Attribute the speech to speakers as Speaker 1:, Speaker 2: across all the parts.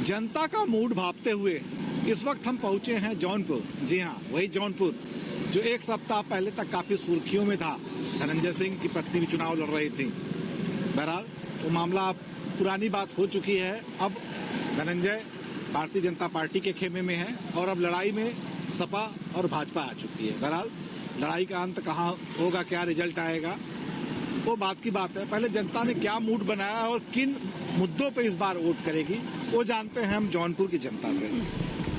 Speaker 1: जनता का मूड भांपते हुए इस वक्त हम पहुंचे हैं जौनपुर। जी हाँ, वही जौनपुर जो एक सप्ताह पहले तक काफी सुर्खियों में था। धनंजय सिंह की पत्नी भी चुनाव लड़ रही थी। बहरहाल वो मामला पुरानी बात हो चुकी है। अब धनंजय भारतीय जनता पार्टी के खेमे में है और अब लड़ाई में सपा और भाजपा आ चुकी है। बहरहाल लड़ाई का अंत कहाँ होगा, क्या रिजल्ट आएगा, वो बात की बात है। पहले जनता ने क्या मूड बनाया और किन मुद्दों पे इस बार वोट करेगी वो जानते हैं हम जौनपुर की जनता से।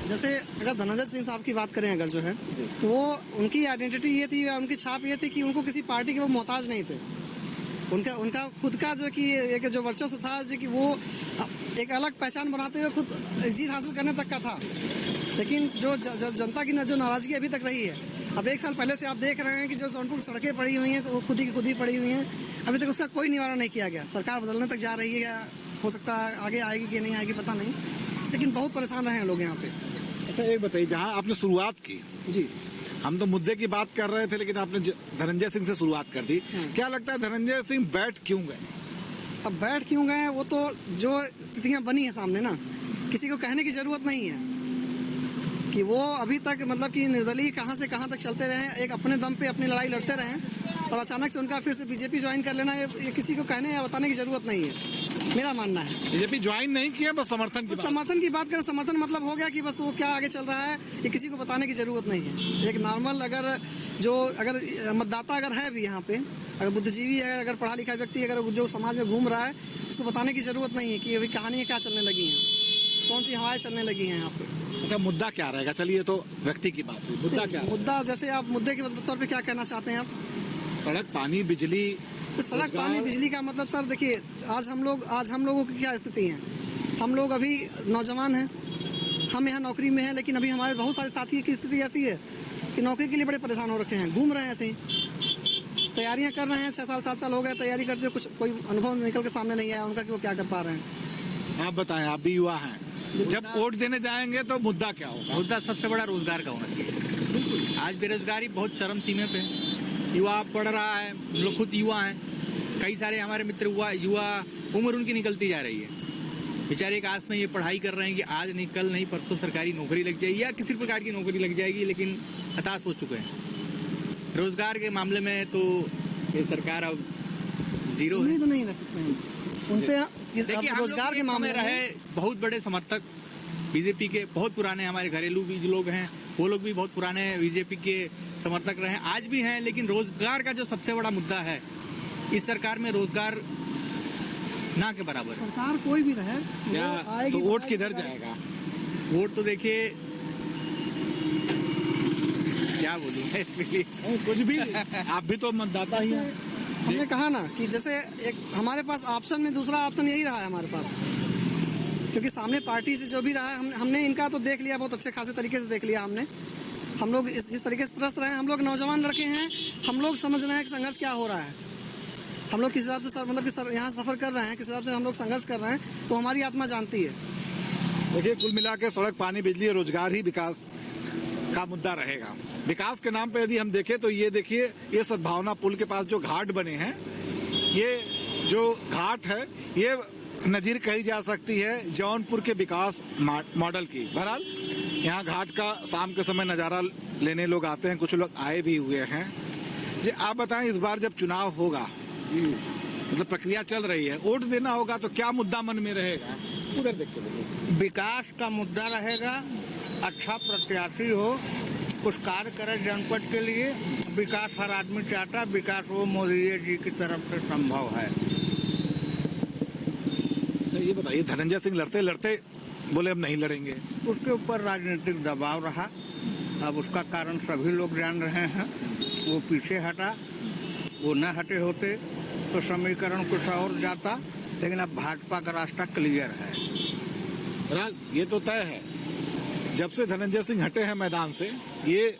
Speaker 2: जैसे अगर धनंजय सिंह साहब की बात करें अगर जो है तो वो उनकी आइडेंटिटी ये थी, उनकी छाप ये थी कि उनको किसी पार्टी के वो मोहताज नहीं थे। उनका खुद का जो कि एक जो वर्चस्व था, जो कि वो एक अलग पहचान बनाते हुए खुद जीत हासिल करने तक का था। लेकिन जो जनता की जो नाराजगी अभी तक रही है, अब एक साल पहले से आप देख रहे हैं कि जो जौनपुर सड़कें पड़ी हुई हैं तो वो खुद ही पड़ी हुई हैं। अभी तक उसका कोई निवारण नहीं किया गया। सरकार बदलने तक जा रही है, हो सकता है आगे आएगी कि नहीं आएगी पता नहीं, लेकिन बहुत परेशान रहे हैं लोग यहाँ पे।
Speaker 1: अच्छा एक बताइए, जहाँ आपने शुरुआत की,
Speaker 2: जी
Speaker 1: हम तो मुद्दे की बात कर रहे थे लेकिन आपने धनंजय सिंह से शुरुआत कर दी। क्या लगता है धनंजय सिंह बैठ क्यों गए?
Speaker 2: अब बैठ क्यों गए, वो तो जो स्थितियां बनी है सामने ना, किसी को कहने की जरूरत नहीं है कि वो अभी तक मतलब कि निर्दलीय कहां से कहां तक चलते रहे, एक अपने दम पे अपनी लड़ाई लड़ते रहे और अचानक से उनका फिर से बीजेपी ज्वाइन कर लेना, ये किसी को कहने या बताने की जरूरत नहीं है, मेरा मानना है।
Speaker 1: बीजेपी ज्वाइन नहीं किया, बस समर्थन
Speaker 2: की बात करें। समर्थन मतलब हो गया कि बस वो क्या आगे चल रहा है ये किसी को बताने की जरूरत नहीं है। एक नॉर्मल अगर मतदाता अगर है भी यहाँ पे, अगर बुद्धिजीवी है, अगर पढ़ा लिखा व्यक्ति अगर जो समाज में घूम रहा है, उसको बताने की जरूरत नहीं है कि अभी कहानियां क्या चलने लगी हैं, कौन सी हवाएं चलने लगी हैं यहाँ पे।
Speaker 1: अच्छा मुद्दा क्या रहेगा? चलिए तो व्यक्ति की बात हुई, मुद्दा क्या?
Speaker 2: मुद्दा जैसे आप मुद्दे के तौर पे क्या कहना चाहते हैं आप?
Speaker 1: सड़क, पानी, बिजली।
Speaker 2: सड़क, पानी, बिजली का मतलब सर देखिए, आज हम लोगों की क्या स्थिति है। हम लोग अभी नौजवान हैं, हम यहाँ नौकरी में हैं, लेकिन अभी हमारे बहुत सारे साथी की स्थिति ऐसी है कि नौकरी के लिए बड़े परेशान हो रखे हैं, घूम रहे हैं ऐसे ही, तैयारियां कर रहे हैं। 6 साल 7 साल हो गए तैयारी करते हुए, कुछ कोई अनुभव निकल के सामने नहीं आया उनका कि वो क्या कर पा रहे हैं।
Speaker 1: आप बताएं, आप भी युवा हैं, जब वोट देने जाएंगे तो मुद्दा क्या होगा?
Speaker 3: मुद्दा सबसे बड़ा रोजगार का होना चाहिए। आज बेरोजगारी बहुत चरम सीमे पे है। युवा पढ़ रहा है, हम लोग खुद युवा हैं, कई सारे हमारे मित्र युवा उम्र उनकी निकलती जा रही है, बेचारे एक आस में ये पढ़ाई कर रहे हैं कि आज नहीं कल नहीं परसों सरकारी नौकरी लग जाएगी या किसी प्रकार की नौकरी लग जाएगी, लेकिन हताश हो चुके हैं। रोजगार के मामले में तो ये सरकार अब जीरो है।
Speaker 2: तो नहीं रख सकते हैं उनसे।
Speaker 3: देखिए
Speaker 2: रोजगार के मामले
Speaker 3: रहे बहुत बड़े समर्थक बीजेपी के, बहुत पुराने हमारे घरेलू भी जो लोग हैं वो लोग भी बहुत पुराने बीजेपी के समर्थक रहे, आज भी हैं। लेकिन रोजगार का जो सबसे बड़ा मुद्दा है, इस सरकार में रोजगार ना के बराबर है।
Speaker 2: सरकार कोई भी रहे
Speaker 1: तो वोट किधर जाएगा?
Speaker 3: वोट तो देखिए क्या बोलूं
Speaker 1: कुछ भी। आप भी तो मतदाता ही हैं।
Speaker 2: हमने कहा ना कि जैसे एक हमारे पास ऑप्शन में दूसरा ऑप्शन यही रहा है हमारे पास, क्योंकि सामने पार्टी से जो भी रहा है हमने इनका तो देख लिया, बहुत अच्छे खासे तरीके से देख लिया हमने। हम लोग जिस तरीके से त्रस्त रहे हैं, हम लोग नौजवान लड़के हैं, हम लोग समझ रहे हैं कि संघर्ष क्या हो रहा है। हम लोग किस हिसाब से मतलब कि यहाँ सफर कर रहे हैं, किस हिसाब से हम लोग संघर्ष कर रहे हैं, वो हमारी आत्मा जानती है।
Speaker 1: देखिए कुल मिला के सड़क, पानी, बिजली और रोजगार ही विकास का मुद्दा रहेगा। विकास के नाम पे यदि हम देखें तो ये देखिए, ये सद्भावना पुल के पास जो घाट बने हैं, ये जो घाट है ये नजीर कही जा सकती है जौनपुर के विकास मॉडल की। बहरहाल यहाँ घाट का शाम के समय नज़ारा लेने लोग आते हैं, कुछ लोग आए भी हुए हैं। जी आप बताएं, इस बार जब चुनाव होगा, मतलब प्रक्रिया चल रही है, वोट देना होगा तो क्या मुद्दा मन में रहेगा? उधर देखिए।
Speaker 4: विकास का मुद्दा रहेगा, अच्छा प्रत्याशी हो, कुछ कार्य करे जनपद के लिए। विकास हर आदमी चाहता, विकास वो मोदी जी की तरफ से संभव है।
Speaker 1: ये बताइए, धनंजय सिंह लड़ते लड़ते बोले अब नहीं लड़ेंगे,
Speaker 4: उसके ऊपर राजनीतिक दबाव रहा, अब उसका कारण सभी लोग जान रहे हैं। वो पीछे हटा, वो न हटे होते तो समीकरण कुछ और जाता, लेकिन अब भाजपा का रास्ता क्लियर है।
Speaker 1: ये तो तय है, जब से धनंजय सिंह हटे हैं मैदान से, ये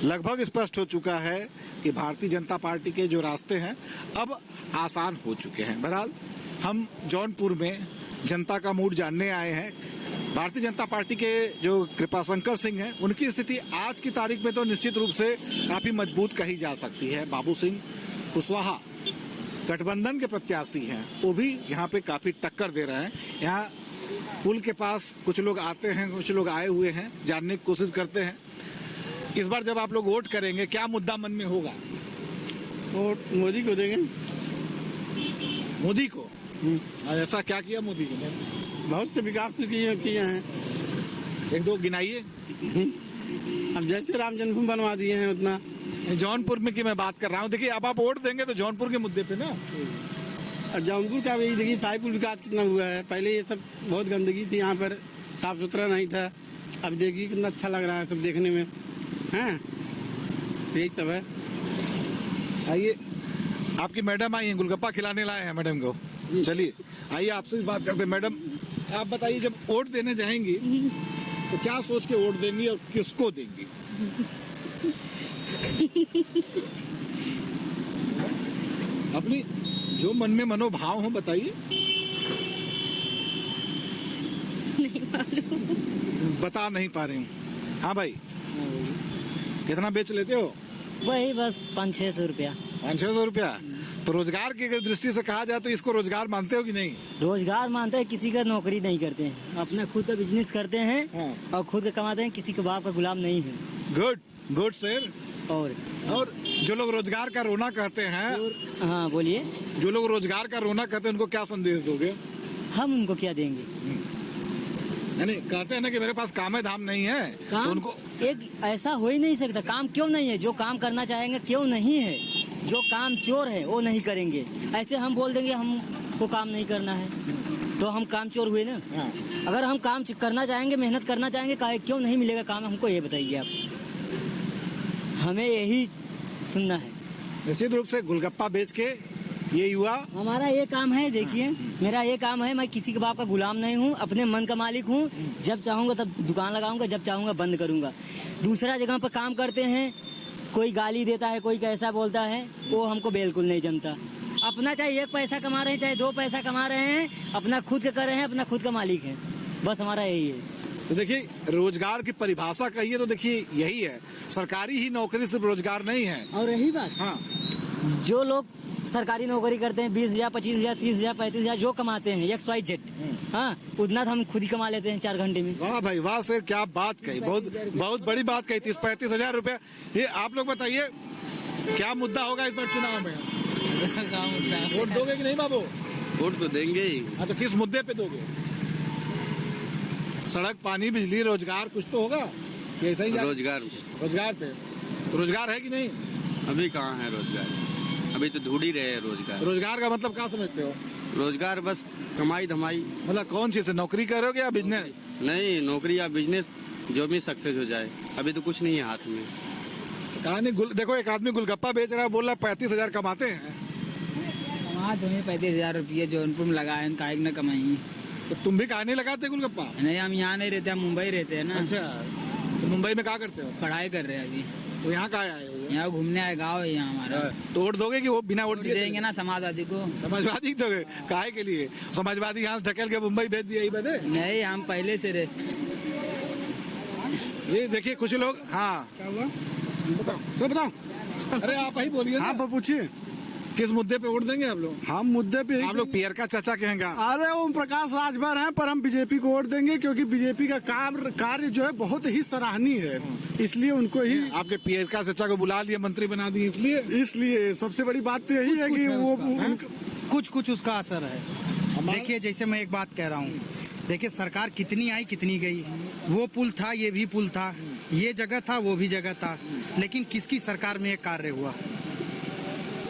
Speaker 1: लगभग स्पष्ट हो चुका है कि भारतीय जनता पार्टी के जो रास्ते हैं अब आसान हो चुके हैं। बहरहाल हम जौनपुर में जनता का मूड जानने आए हैं। भारतीय जनता पार्टी के जो कृपाशंकर सिंह हैं, उनकी स्थिति आज की तारीख में तो निश्चित रूप से काफी मजबूत कही जा सकती है। बाबू सिंह कुशवाहा गठबंधन के प्रत्याशी हैं, वो भी यहाँ पे काफी टक्कर दे रहे हैं। यहाँ पुल के पास कुछ लोग आते हैं, कुछ लोग आए हुए हैं, जानने की कोशिश करते हैं। इस बार जब आप लोग वोट करेंगे क्या मुद्दा मन में होगा?
Speaker 2: वोट मोदी को देंगे।
Speaker 1: मोदी को? आज ऐसा क्या किया मोदी जी ने?
Speaker 2: बहुत से विकास किए हैं।
Speaker 1: एक दो गिनाइए।
Speaker 2: अब जैसे राम जन्मभूमि बनवा दिए हैं उतना।
Speaker 1: जौनपुर में की मैं बात कर रहा हूँ। देखिए अब आप वोट देंगे तो जौनपुर के मुद्दे पे ना।
Speaker 2: और जौनपुर का भी देखिए साहिबपुर विकास कितना हुआ है। पहले ये सब बहुत गंदगी थी यहाँ पर, साफ सुथरा नहीं था। अब देखिए कितना अच्छा लग रहा है सब देखने में। हाँ यही सब है।
Speaker 1: आइए, आपकी मैडम आई हैं, गोलगप्पा खिलाने लाए हैं मैडम को। चलिए आइए आपसे भी बात करते हैं। मैडम आप बताइए, जब वोट देने जाएंगी तो क्या सोच के वोट देंगी और किसको देंगी? अपनी जो मन में मनोभाव हो बताइए।
Speaker 5: नहीं मालूम।
Speaker 1: बता नहीं पा रही हूँ। हाँ भाई, कितना बेच लेते हो?
Speaker 6: वही बस 500-600 रुपया।
Speaker 1: 500-600 रुपया? तो रोजगार की अगर दृष्टि से कहा जाए तो इसको रोजगार मानते हो कि नहीं?
Speaker 6: रोजगार मानते हैं, किसी का नौकरी नहीं करते हैं, अपना खुद का बिजनेस करते हैं
Speaker 1: हाँ।
Speaker 6: और खुद का कमाते हैं, किसी के बाप का गुलाम नहीं है।
Speaker 1: Good good sir.
Speaker 6: और
Speaker 1: जो लोग रोजगार का रोना कहते हैं,
Speaker 6: हाँ बोलिए।
Speaker 1: जो लोग रोजगार का रोना कहते हैं उनको क्या संदेश दोगे?
Speaker 6: हम उनको क्या देंगे?
Speaker 1: यानी कहते हैं ना कि मेरे पास काम धाम नहीं है,
Speaker 6: काम
Speaker 1: तो उनको
Speaker 6: एक ऐसा हो ही नहीं सकता। काम क्यों नहीं है? जो काम करना चाहेंगे क्यों नहीं है? जो काम चोर है वो नहीं करेंगे। ऐसे हम बोल देंगे हमको काम नहीं करना है तो हम काम चोर हुए ना।
Speaker 1: हाँ।
Speaker 6: अगर हम काम करना चाहेंगे, मेहनत करना चाहेंगे, काहे क्यों नहीं मिलेगा काम? हमको ये बताइए आप। हमें यही सुनना है।
Speaker 1: निश्चित रूप से गोलगप्पा बेच के ये युवा,
Speaker 6: हमारा ये काम है। देखिए मेरा ये काम है, मैं किसी के बाप का गुलाम नहीं हूँ, अपने मन का मालिक हूँ। जब चाहूँगा तब दुकान लगाऊंगा, जब चाहूँगा बंद करूँगा। दूसरा जगह पर काम करते हैं, कोई गाली देता है, कोई कैसा बोलता है, वो हमको बिल्कुल नहीं जमता। अपना चाहे 1 पैसा कमा रहे हैं, चाहे 2 पैसा कमा रहे हैं, अपना खुद का कर रहे हैं, अपना खुद का मालिक है। बस हमारा यही है।
Speaker 1: तो देखिए रोजगार की परिभाषा कहिए तो देखिए यही है, सरकारी ही नौकरी सिर्फ रोजगार नहीं है।
Speaker 6: और रही बात,
Speaker 1: हाँ,
Speaker 6: जो लोग सरकारी नौकरी करते हैं 20,000, 25,000, 30,000, 35,000 जो कमाते हैं XYZ, हाँ उतना तो हम खुद ही कमा लेते हैं 4 घंटे में।
Speaker 1: वाह भाई वाह सर, क्या बात कही, बहुत बड़ी बात कही। 30-35 रुपया। ये आप लोग बताइए क्या मुद्दा होगा इस बार चुनाव में? वोट दोगे कि नहीं बाबू?
Speaker 7: वोट तो देंगे ही।
Speaker 1: हाँ, तो किस मुद्दे पे दोगे? सड़क, पानी, बिजली, रोजगार कुछ तो होगा। ऐसा ही
Speaker 7: रोजगार
Speaker 1: पे तो रोजगार है कि नहीं?
Speaker 7: अभी कहाँ है रोजगार? अभी तो ढूंढ ही रहे हैं रोजगार।
Speaker 1: रोजगार का मतलब क्या समझते हो?
Speaker 7: रोजगार बस कमाई धमाई।
Speaker 1: मतलब कौन चीज है? नौकरी करोगे या बिजनेस?
Speaker 7: नहीं, नौकरी या बिजनेस जो भी सक्सेस हो जाए। अभी तो कुछ नहीं है हाथ में।
Speaker 1: कहा नहीं देखो, एक आदमी गुलगप्पा बेच रहा है, बोल रहा है 35,000 कमाते हैं।
Speaker 8: कमा तुम्हें 35,000 रुपये जौनपुर में लगाए, काहे न कमाई।
Speaker 1: तो तुम भी कहा नहीं लगाते गुलगप्पा?
Speaker 8: नहीं, हम यहाँ नहीं रहते, हम मुंबई रहते हैं ना।
Speaker 1: अच्छा, तो मुंबई में क्या करते हो?
Speaker 8: पढ़ाई कर रहे हैं अभी।
Speaker 1: तो यहाँ कहाँ आए हो?
Speaker 8: यहाँ घूमने आए, गाँव है यहाँ हमारा।
Speaker 1: तो वोट दोगे कि वो बिना वोट दिए
Speaker 8: देंगे ना समाजवादी को।
Speaker 1: समाजवादी दोगे? काहे के लिए? समाजवादी यहाँ से ढकेल के मुंबई भेज दिया, यही बात है?
Speaker 8: नहीं, हम पहले से रहे।
Speaker 1: ये देखिए कुछ लोग, हाँ क्या हुआ बताओ, सब बताओ। अरे आप ही बोलिए।
Speaker 9: हाँ पूछिए,
Speaker 1: किस मुद्दे पे वोट देंगे आप लोग?
Speaker 9: हम मुद्दे पे
Speaker 1: आप लोग पियर का चाचा कहेंगे?
Speaker 9: अरे ओम प्रकाश राजभर हैं, पर हम बीजेपी को वोट देंगे क्योंकि बीजेपी का कार्य जो है बहुत ही सराहनीय है, इसलिए उनको ही।
Speaker 1: आपके पियर का चाचा को बुला लिया, मंत्री बना दिए,
Speaker 9: इसलिए सबसे बड़ी बात तो यही है कि वो
Speaker 2: कुछ उसका असर है। देखिए जैसे मैं एक बात कह रहा हूँ, देखिए सरकार कितनी आई कितनी गई। वो पुल था, ये भी पुल था, ये जगह था, वो भी जगह था, लेकिन किसकी सरकार में एक कार्य हुआ?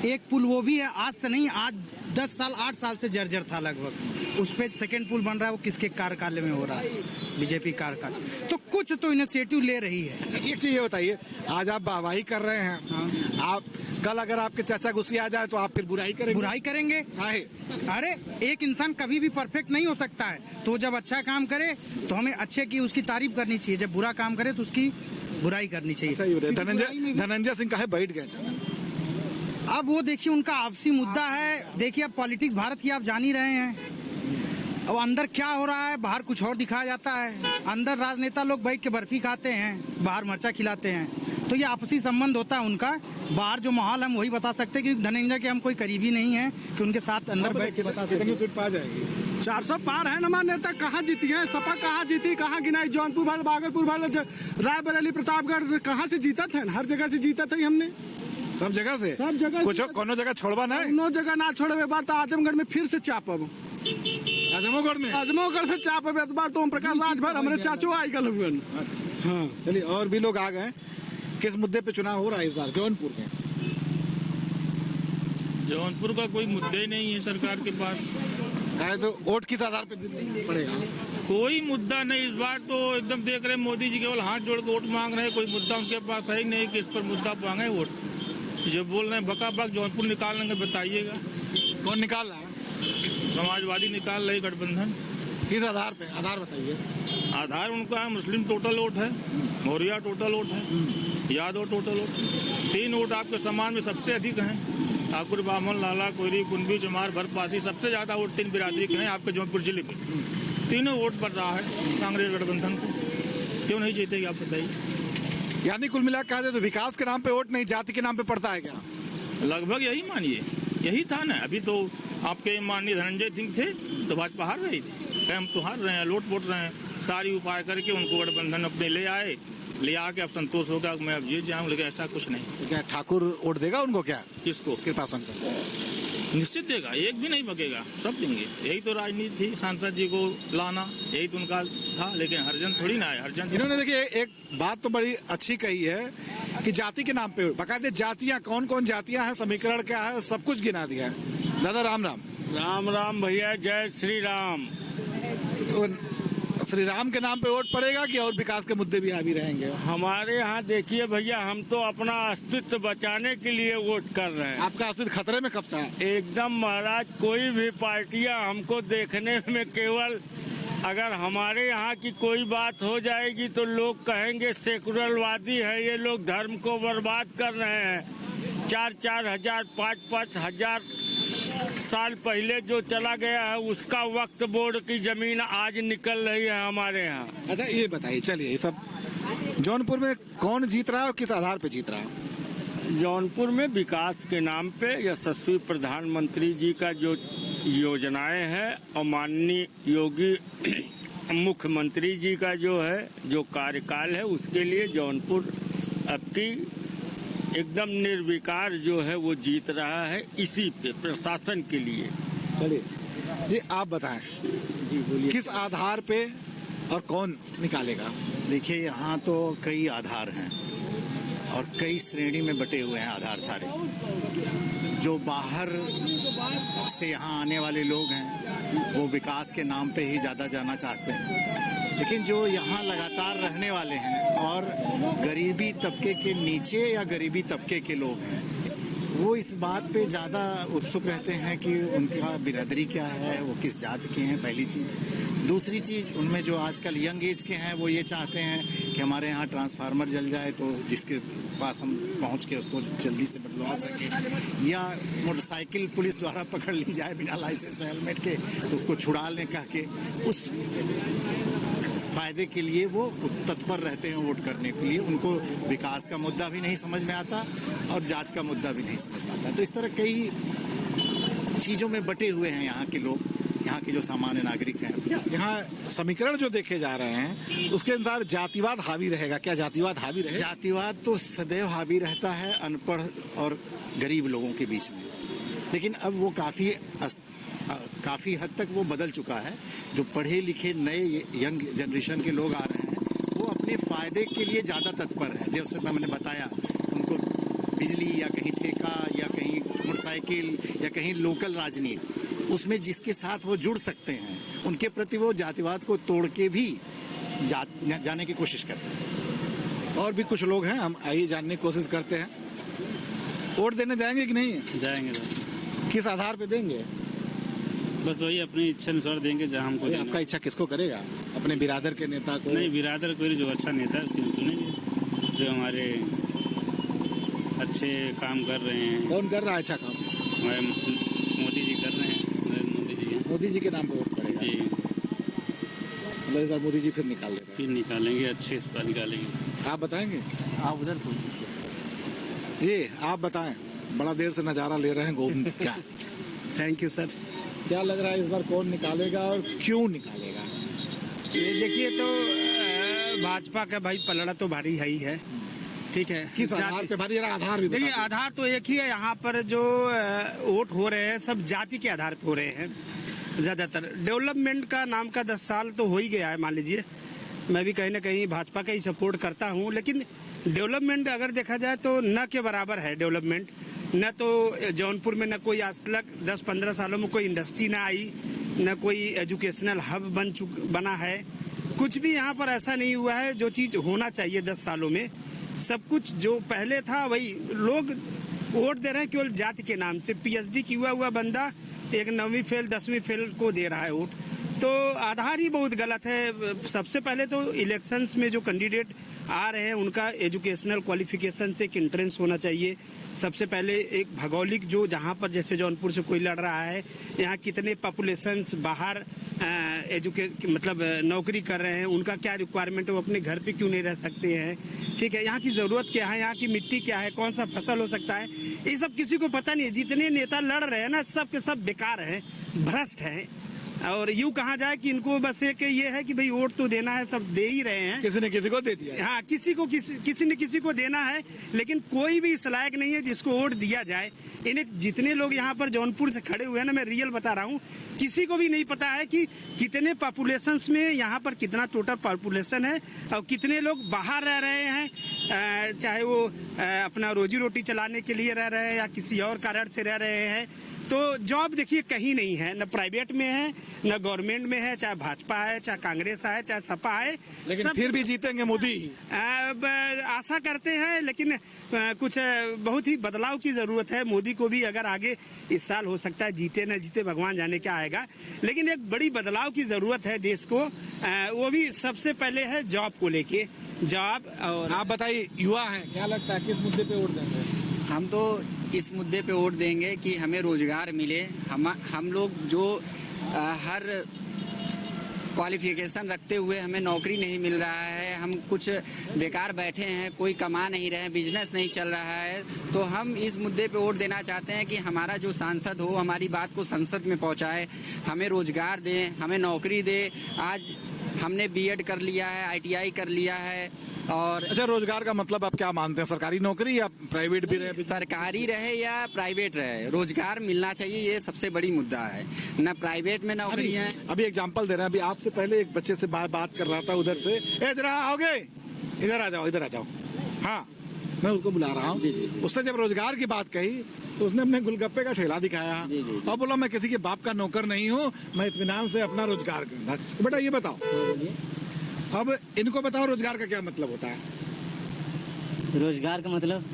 Speaker 2: एक पुल वो भी है, आज से नहीं, आज 10 साल 8 साल से जर्जर था लगभग। उस पे सेकंड पुल बन रहा है, वो किसके कार्यकाल में हो रहा है? बीजेपी कार्यकाल। तो कुछ तो इनिशिएटिव ले रही है।
Speaker 1: एक चीज ये बताइए, आज आप वाहवाही कर रहे हैं, आप कल अगर आपके चाचा गुस्से आ जाए तो आप फिर बुराई करेंगे?
Speaker 2: बुराई करेंगे। अरे एक इंसान कभी भी परफेक्ट नहीं हो सकता है, तो जब अच्छा काम करे तो हमें अच्छे की उसकी तारीफ करनी चाहिए, जब बुरा काम करे तो उसकी बुराई करनी चाहिए।
Speaker 1: धनंजय सिंह काहे बैठ गए?
Speaker 2: अब वो देखिए उनका आपसी मुद्दा है। देखिए अब पॉलिटिक्स भारत की आप जान ही रहे हैं। अब अंदर क्या हो रहा है, बाहर कुछ और दिखाया जाता है। अंदर राजनेता लोग बैठ के बर्फी खाते हैं, बाहर मरचा खिलाते हैं। तो ये आपसी संबंध होता है उनका। बाहर जो माहौल हम वही बता सकते हैं, क्योंकि धनंजय के हम कोई करीबी नहीं है कि उनके साथ अंदर बैठ के बता सकते।
Speaker 1: सीट पा जाएगी।
Speaker 9: 400 पार है नमा नेता। कहाँ जीती है? सपा कहाँ जीती, कहाँ गिनाई? जौनपुर भर, भागलपुर भर, रायबरेली, प्रतापगढ़, कहाँ से जीता थे? हर जगह से जीता था हमने,
Speaker 1: सब जगह से।
Speaker 9: सब जगह
Speaker 1: कुछ कोनो जगह छोड़वा ना है।
Speaker 9: नो जगह ना छोड़े। बार तो आजमगढ़ में फिर से चापब, आजमगढ़ में चापब। इस बार तो ओम प्रकाश राजभर हमारे चाचो आई गल हुए। हाँ
Speaker 1: चलिए, और भी लोग आ गए। किस मुद्दे पे चुनाव हो रहा है इस बार जौनपुर में?
Speaker 10: जौनपुर का कोई मुद्दा ही नहीं है सरकार के पास।
Speaker 1: तो वोट किस आधार पे पड़ेगा?
Speaker 10: कोई मुद्दा नहीं इस बार तो एकदम देख रहे हैं मोदी जी केवल हाथ जोड़ के वोट मांग रहे हैं। कोई मुद्दा उनके पास है ही नहीं कि इस पर मुद्दा मांगे वोट। जो बोल रहे हैं बका बक जौनपुर निकाल लेंगे, बताइएगा
Speaker 1: कौन निकाल रहा है?
Speaker 10: समाजवादी निकाल रही गठबंधन।
Speaker 1: किस आधार पे? आधार बताइए।
Speaker 10: आधार उनका है मुस्लिम टोटल वोट है, मौर्या टोटल वोट है, यादव टोटल वोट। 3 वोट आपके समाज में सबसे अधिक हैं। ठाकुर, बामन, लाला, कोयरी, कुंभी, चमार, भरपासी, सबसे ज्यादा वोट 3 बिरादरी के हैं आपके जौनपुर जिले में। तीनों वोट बढ़ रहा है कांग्रेस गठबंधन को। क्यों नहीं जीतेगी आप बताइए?
Speaker 1: यानी कुल मिला कहा जाए तो विकास के नाम पे वोट नहीं, जाति के नाम पे पड़ता है क्या?
Speaker 10: लगभग यही मानिए, यही था ना। अभी तो आपके माननीय धनंजय सिंह थे तो भाजपा हार रही थी। हम तो हार रहे हैं, लोट पोट रहे हैं। सारी उपाय करके उनको गठबंधन अपने ले आए, ले आके अब संतोष होगा मैं अब जीत जाऊं, लेकिन ऐसा कुछ नहीं।
Speaker 1: तो क्या ठाकुर वोट देगा उनको? क्या
Speaker 10: किसको?
Speaker 1: कृपाशंकर को
Speaker 10: निश्चित देगा, एक भी नहीं बगेगा, सब देंगे। यही तो राजनीति थी, सांसद जी को लाना, यही तो उनका था। लेकिन हरजन थोड़ी ना है। हरजन
Speaker 1: इन्होंने देखिए एक बात तो बड़ी अच्छी कही है कि जाति के नाम पे बकायदे जातियां, कौन कौन जातियां हैं, समीकरण क्या है, सब कुछ गिना दिया है। दादा राम राम।
Speaker 11: राम राम भैया, जय श्री राम।
Speaker 1: तो श्री राम के नाम पे वोट पड़ेगा कि और विकास के मुद्दे भी हावी रहेंगे?
Speaker 11: हमारे यहाँ देखिए भैया, हम तो अपना अस्तित्व बचाने के लिए वोट कर रहे हैं।
Speaker 1: आपका अस्तित्व खतरे में कब था?
Speaker 11: एकदम महाराज, कोई भी पार्टियां हमको देखने में केवल, अगर हमारे यहाँ की कोई बात हो जाएगी तो लोग कहेंगे सेकुलरवादी है ये लोग, धर्म को बर्बाद कर रहे हैं। 4-4 हजार, 5-5 हजार साल पहले जो चला गया है उसका वक्त बोर्ड की जमीन आज निकल रही है हमारे यहाँ।
Speaker 1: अच्छा ये बताइए, चलिए ये सब जौनपुर में कौन जीत रहा है और किस आधार पे जीत रहा है?
Speaker 11: जौनपुर में विकास के नाम पे यशस्वी प्रधानमंत्री जी का जो योजनाएं हैं और माननीय योगी मुख्यमंत्री जी का जो है जो कार्यकाल है, उसके लिए जौनपुर अब की एकदम निर्विकार जो है वो जीत रहा है। इसी पे प्रशासन के लिए।
Speaker 1: चलिए जी आप बताएं।
Speaker 12: जी बोलिए।
Speaker 1: किस आधार पे और कौन निकालेगा?
Speaker 12: देखिए यहाँ तो कई आधार हैं और कई श्रेणी में बटे हुए हैं आधार सारे। जो बाहर से यहाँ आने वाले लोग हैं वो विकास के नाम पे ही ज़्यादा जाना चाहते हैं, लेकिन जो यहाँ लगातार रहने वाले हैं और गरीबी तबके के नीचे या गरीबी तबके के लोग हैं, वो इस बात पे ज़्यादा उत्सुक रहते हैं कि उनका बिरादरी क्या है, वो किस जात के हैं, पहली चीज़। दूसरी चीज़, उनमें जो आजकल यंग एज के हैं वो ये चाहते हैं कि हमारे यहाँ ट्रांसफार्मर जल जाए तो जिसके पास हम पहुँच के उसको जल्दी से बदलवा सकें, या मोटरसाइकिल पुलिस द्वारा पकड़ ली जाए बिना लाइसेंस हेलमेट के तो उसको छुड़ा लें कह के, उस फायदे के लिए वो तत्पर रहते हैं वोट करने के लिए। उनको विकास का मुद्दा भी नहीं समझ में आता और जात का मुद्दा भी नहीं समझ में आता। तो इस तरह कई चीज़ों में बटे हुए हैं यहाँ के लोग, यहाँ के जो सामान्य नागरिक हैं।
Speaker 1: यहाँ समीकरण जो देखे जा रहे हैं उसके अनुसार जातिवाद हावी रहेगा। क्या जातिवाद हावी रहेगा?
Speaker 12: जातिवाद तो सदैव हावी रहता है अनपढ़ और गरीब लोगों के बीच में, लेकिन अब वो काफ़ी हद तक वो बदल चुका है। जो पढ़े लिखे नए यंग जनरेशन के लोग आ रहे हैं वो अपने फ़ायदे के लिए ज़्यादा तत्पर हैं। जैसे मैंने बताया, उनको बिजली या कहीं ठेका या कहीं मोटरसाइकिल या कहीं लोकल राजनीति, उसमें जिसके साथ वो जुड़ सकते हैं उनके प्रति वो जातिवाद को तोड़ के भी जाने की कोशिश करते हैं।
Speaker 1: और भी कुछ लोग हैं, हम आइए जानने की कोशिश करते हैं। वोट देने जाएंगे कि नहीं?
Speaker 13: जाएंगे।
Speaker 1: किस आधार पे देंगे?
Speaker 13: बस वही अपनी इच्छा अनुसार देंगे जहाँ हमको।
Speaker 1: आपका इच्छा किसको करेगा? अपने बिरादर के नेता को?
Speaker 13: नहीं, बिरादर कोई जो अच्छा नेता है उसे चुनेंगे, जो हमारे अच्छे काम कर रहे हैं।
Speaker 1: कौन कर रहा है अच्छा काम?
Speaker 13: मोदी जी कर रहे हैं, नरेंद्र मोदी जी।
Speaker 1: मोदी जी के नाम पे वोट पड़ेगा
Speaker 13: जी।
Speaker 1: इस बार मोदी जी फिर निकाल लेंगे।
Speaker 13: फिर निकालेंगे, अच्छे से निकालेंगे।
Speaker 1: आप बताएंगे?
Speaker 13: आप उधर
Speaker 1: जी आप बताएं, बड़ा देर से नज़ारा ले रहे हैं गोविंद क्या?
Speaker 12: Thank you sir.
Speaker 1: क्या लग रहा है इस बार कौन निकालेगा और क्यों निकालेगा?
Speaker 4: ये देखिए तो भाजपा का भाई पलड़ा तो भारी है ही है, ठीक है।
Speaker 1: किस आधार पे भारी? आधार भी
Speaker 4: देखिए आधार तो एक ही है, यहाँ पर जो वोट हो रहे हैं सब जाति के आधार पे हो रहे हैं ज्यादातर। डेवलपमेंट का नाम का 10 साल तो हो ही गया है, मान लीजिए मैं भी कहीं ना कहीं भाजपा का ही सपोर्ट करता हूँ, लेकिन डेवलपमेंट अगर देखा जाए तो न के बराबर है डेवलपमेंट। न तो जौनपुर में न कोई आज तक 10-15 सालों में कोई इंडस्ट्री ना आई, न कोई एजुकेशनल हब बना है, कुछ भी यहाँ पर ऐसा नहीं हुआ है जो चीज़ होना चाहिए 10 सालों में। सब कुछ जो पहले था वही, लोग वोट दे रहे हैं केवल जाति के नाम से। पीएचडी किया हुआ बंदा एक 9वीं फेल 10वीं फेल को दे रहा है वोट, तो आधार ही बहुत गलत है। सबसे पहले तो इलेक्शंस में जो कैंडिडेट आ रहे हैं उनका एजुकेशनल क्वालिफिकेशन से एक एंट्रेंस होना चाहिए। सबसे पहले एक भौगोलिक जो जहाँ पर जैसे जौनपुर से कोई लड़ रहा है, यहाँ कितने पॉपुलेशंस बाहर मतलब नौकरी कर रहे हैं, उनका क्या रिक्वायरमेंट है, वो अपने घर पे क्यों नहीं रह सकते हैं, ठीक है। यहाँ की ज़रूरत क्या है, यहाँ की मिट्टी क्या है, कौन सा फसल हो सकता है, ये सब किसी को पता नहीं है। जितने नेता लड़ रहे हैं ना, सब के सब बेकार हैं, भ्रष्ट हैं। और यूं कहा जाए कि इनको बस एक ये है कि भाई वोट तो देना है, सब दे ही रहे हैं,
Speaker 1: किसी ने किसी को दे दिया।
Speaker 4: हाँ, किसी ने किसी को देना है, लेकिन कोई भी इस लायक नहीं है जिसको वोट दिया जाए। इन्हें जितने लोग यहाँ पर जौनपुर से खड़े हुए हैं ना, मैं रियल बता रहा हूँ, किसी को भी नहीं पता है कि कितने पॉपुलेशन में यहाँ पर कितना टोटल पॉपुलेशन है और कितने लोग बाहर रह रहे हैं, चाहे वो अपना रोजी रोटी चलाने के लिए रह रहे हैं या किसी और कारण से रह रहे हैं। तो जॉब देखिए कहीं नहीं है, न प्राइवेट में है न गवर्नमेंट में है, चाहे भाजपा है, चाहे कांग्रेस है, चाहे सपा है,
Speaker 1: लेकिन फिर भी जीतेंगे मोदी।
Speaker 4: आशा करते हैं, लेकिन कुछ बहुत ही बदलाव की जरूरत है। मोदी को भी अगर आगे इस साल हो सकता है जीते न जीते, भगवान जाने क्या आएगा, लेकिन एक बड़ी बदलाव की जरूरत है देश को। वो भी सबसे पहले है जॉब को लेके, जॉब। और
Speaker 1: आप बताइए, युवा हैं, क्या लगता है किस मुद्दे पे वोट देंगे?
Speaker 14: हम तो इस मुद्दे पे वोट देंगे कि हमें रोजगार मिले। हम लोग जो हर क्वालिफिकेशन रखते हुए हमें नौकरी नहीं मिल रहा है, हम कुछ बेकार बैठे हैं, कोई कमा नहीं रहे हैं, बिजनेस नहीं चल रहा है, तो हम इस मुद्दे पे वोट देना चाहते हैं कि हमारा जो सांसद हो हमारी बात को संसद में पहुंचाए, हमें रोजगार दे, हमें नौकरी दे। आज हमने बीएड कर लिया है, आईटीआई कर लिया है। और
Speaker 1: अच्छा, रोजगार का मतलब आप क्या मानते हैं, सरकारी नौकरी या प्राइवेट भी रहे?
Speaker 14: सरकारी रहे या प्राइवेट रहे, रोजगार मिलना चाहिए, ये सबसे बड़ी मुद्दा है। न प्राइवेट में नौकरी है।
Speaker 1: अभी एग्जांपल दे रहे हैं, अभी आपसे पहले एक बच्चे से बात कर रहा था उधर से, जरा आओगे, इधर आ जाओ, इधर आ जाओ। हाँ, मैं उसको बुला रहा हूँ। उससे जब रोजगार की बात कही तो उसने अपने गुलगप्पे का ठेला दिखाया और बोला मैं किसी के बाप का नौकर नहीं हूँ, मैं इत्मीनान से अपना रोजगार करता। तो बेटा ये बताओ, अब इनको बताओ रोजगार का क्या मतलब होता है?
Speaker 6: रोजगार का मतलब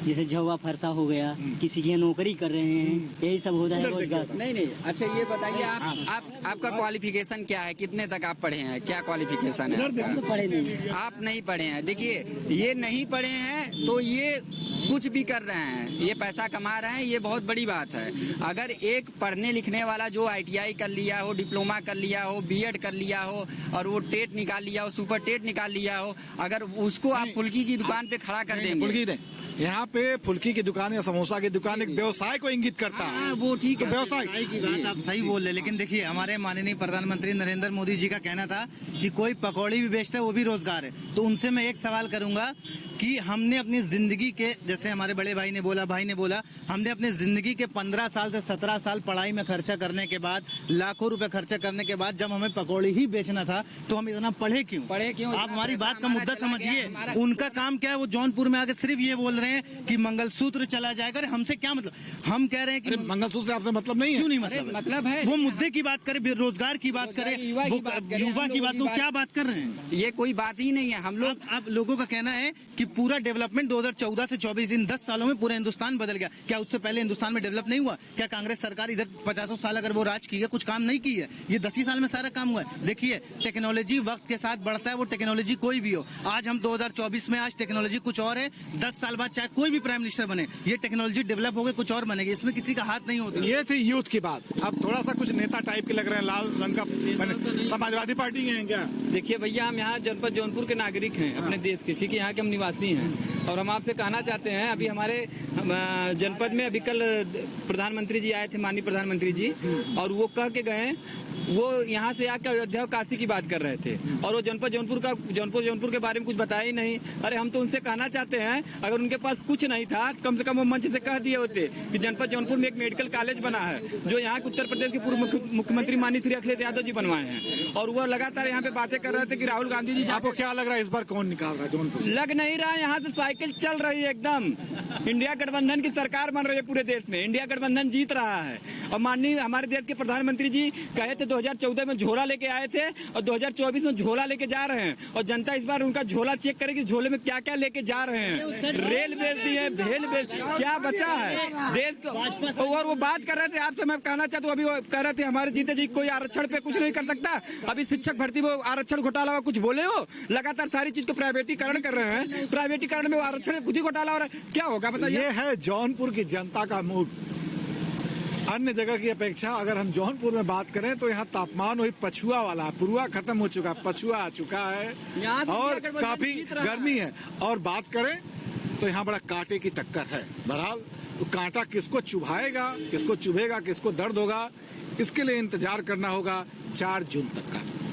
Speaker 6: जैसे झुआ फरसा हो गया, किसी की नौकरी कर रहे हैं, यही सब होता है रोजगार।
Speaker 14: नहीं, अच्छा ये बताइए आपका क्वालिफिकेशन क्या है, कितने तक आप पढ़े हैं, क्या क्वालिफिकेशन है आपका?
Speaker 6: पढ़े नहीं,
Speaker 14: आप नहीं पढ़े हैं। देखिए, ये नहीं पढ़े हैं तो ये कुछ भी कर रहे हैं, ये पैसा कमा रहे हैं, ये बहुत बड़ी बात है। अगर एक पढ़ने लिखने वाला जो आईटीआई कर लिया हो, डिप्लोमा कर लिया हो, बीएड कर लिया हो और वो टेट निकाल लिया हो, सुपर टेट निकाल लिया हो, अगर उसको आप फुल्की की दुकान पे खड़ा कर देंगे,
Speaker 1: यहाँ पे फुल्की की दुकान या समोसा की दुकान एक व्यवसाय को इंगित करता है।
Speaker 14: वो ठीक है,
Speaker 1: व्यवसाय
Speaker 15: की बात आप सही बोल रहे, लेकिन देखिए हमारे माननीय प्रधानमंत्री नरेंद्र मोदी जी का कहना था कि कोई पकौड़ी भी बेचता है वो भी रोजगार है। तो उनसे मैं एक सवाल करूंगा कि हमने अपनी जिंदगी के, जैसे हमारे बड़े भाई ने बोला, हमने अपनी जिंदगी के 15 साल से 17 साल पढ़ाई में खर्चा करने के बाद, लाखों रुपए खर्चा करने के बाद जब हमें पकौड़ी ही बेचना था तो हम इतना पढ़े क्यों? आप हमारी बात का मुद्दा समझिए। उनका काम क्या है, वो जौनपुर में आके सिर्फ ये बोल रहे हैं कि मंगलसूत्र चला जाएगा। अरे हमसे क्या मतलब? हम कह रहे हैं कि
Speaker 1: मंगलसूत्र से आपसे मतलब नहीं है।
Speaker 15: क्यों नहीं मतलब है? वो मुद्दे की बात करें, रोजगार की बात करें, युवा की बात, तो क्या बात कर रहे हैं?
Speaker 14: ये कोई बात ही नहीं है। हम लोग,
Speaker 15: आप लोगों का कहना है कि पूरा डेवलपमेंट 2014 से 24 इन 10 सालों में पूरा हिंदुस्तान बदल गया। क्या उससे पहले हिंदुस्तान में डेवलप नहीं हुआ? क्या कांग्रेस सरकार इधर 50 साल अगर वो राज की है, कुछ काम नहीं की है? ये 10 ही साल में सारा काम हुआ है। देखिए, टेक्नोलॉजी वक्त के साथ बढ़ता है, वो टेक्नोलॉजी कोई भी हो। आज हम 2024 में, आज टेक्नोलॉजी कुछ और है, 10 साल बाद चाहे कोई भी प्राइम मिनिस्टर बने, ये टेक्नोलॉजी डेवलप हो गई, कुछ और बनेगी, इसमें किसी का हाथ नहीं होता।
Speaker 1: ये थी यूथ की बात। अब थोड़ा सा कुछ नेता टाइप के लग रहे हैं, लाल रंग का, समाजवादी पार्टी के हैं क्या?
Speaker 8: देखिए भैया, हम यहाँ जनपद जौनपुर के नागरिक हैं, अपने देश के, इसी के यहाँ के हम निवासी वासी हैं और हम आपसे कहना चाहते हैं, अभी हमारे जनपद में अभी कल प्रधानमंत्री जी आए थे, माननीय प्रधानमंत्री जी, और वो कह के गए, वो यहाँ से आकर अयोध्या और काशी की बात कर रहे थे और वो जौनपुर के बारे में कुछ बताया ही नहीं। अरे हम तो उनसे कहना चाहते हैं, अगर उनके पास कुछ नहीं था कम से कम वो मंच से कह दिए होते कि जनपद जौनपुर में एक मेडिकल कॉलेज बना है जो यहाँ के उत्तर प्रदेश के पूर्व मुख्यमंत्री माननीय श्री अखिलेश यादव जी बनवाए हैं, और वो लगातार यहाँ पे बातें कर रहे थे कि राहुल गांधी जी।
Speaker 1: आपको क्या लग रहा है इस बार कौन निकाल रहा है जौनपुर?
Speaker 8: लग नहीं रहा, यहाँ से साइकिल चल रही है एकदम। इंडिया गठबंधन की सरकार बन रही है पूरे देश में, इंडिया गठबंधन जीत रहा है। और माननीय हमारे देश के प्रधानमंत्री जी कहे थे 2014 में झोला लेके आए थे और 2024 में झोला लेके जा रहे हैं, और जनता इस बार उनका झोला चेक करेगी, झोले में क्या क्या लेके जा रहे हैं। रेल बेच दी है, भेल बेच, क्या बचा है देश को। और वो बात कर रहे थे, आपसे मैं कहना चाहता हूँ, अभी वो कह रहे थे हमारे जीते जी कोई आरक्षण पे कुछ नहीं कर सकता। अभी शिक्षक भर्ती में आरक्षण घोटाला हुआ, कुछ बोले हो? लगातार सारी चीज को प्राइवेटीकरण कर रहे हैं, प्राइवेटीकरण में आरक्षण खुद ही घोटाला हो रहा है, क्या होगा बताइए?
Speaker 1: ये है जौनपुर की जनता का मूड। अन्य जगह की अपेक्षा अगर हम जौनपुर में बात करें तो यहाँ तापमान वही पछुआ वाला है, पुरुआ खत्म हो चुका है, पछुआ आ चुका है और काफी गर्मी है। और बात करें तो यहाँ बड़ा कांटे की टक्कर है। बहरहाल तो कांटा किसको चुभाएगा, किसको चुभेगा, किसको दर्द होगा, इसके लिए इंतजार करना होगा 4 जून तक का।